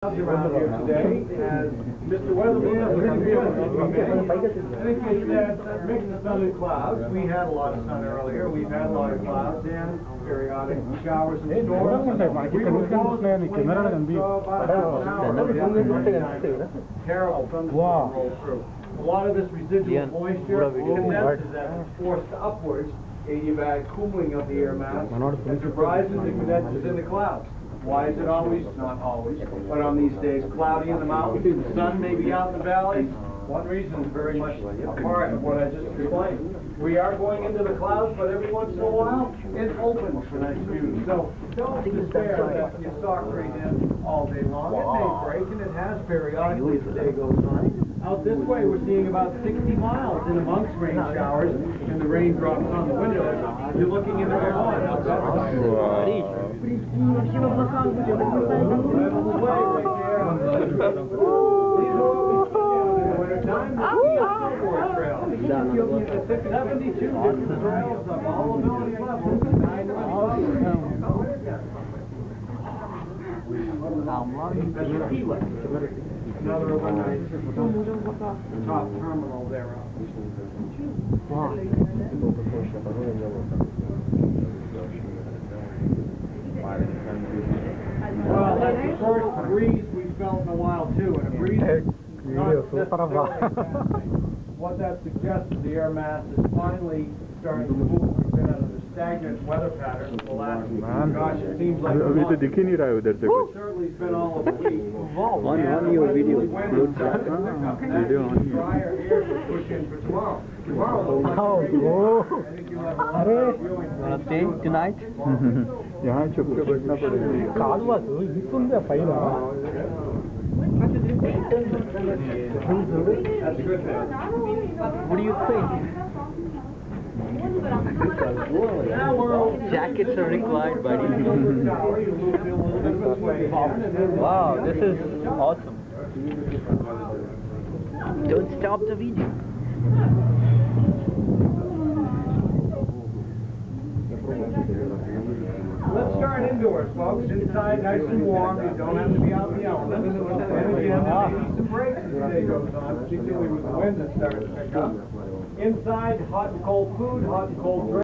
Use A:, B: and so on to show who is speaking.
A: Around here today, as Mr. Weatherman was indicated that mixed sun and clouds. We had a lot of sun earlier, we've had a lot of clouds and periodic showers and storms. We were close to 20 minutes, so about half an hour. Terrible thunderstorm rolled through. A lot of this residual moisture condenses as it's forced upwards, adiabatic cooling of the air mass, as it rises and condenses in the clouds. Why is it always? Not always, but on these days, cloudy in the mountains, the sun may be out in the valleys. One reason is very much a part of what I just explained. We are going into the clouds, but every once in a while, it opens for nice views. So don't despair that you saw rain in all day long. It may break, and it has periodically as the day goes on. Out this way, we're seeing about 60 miles in amongst rain showers, and the rain drops on the windows. You're looking into the lawn out that side. Time to see a snowboard trail. 72 different trails of all ability levels. Another one top terminal there. Well, that's the first breeze we've felt in a while too, and a breeze what that suggests is the air mass is finally starting to move. We've been out of the stagnant weather pattern for the last, gosh, it seems like a month. It certainly has been all of a week.
B: On your video.
A: Drier air to push in for tomorrow. Tomorrow looks like I think you'll have a lot of viewing.
B: Wanna stay tonight?
C: यहाँ चुपके बैठना पड़ेगा कालवा तो इतने फायदा
A: That's good.
B: What do you think? Jackets are required, buddy. Wow, this is awesome. Don't stop the video.
A: Let's start indoors, folks. Inside, nice and warm. You don't have to be out in the elements. And again, there may be some breaks as the day goes on, particularly with the wind that starts to pick up. Inside, hot and cold food, hot and cold drinks.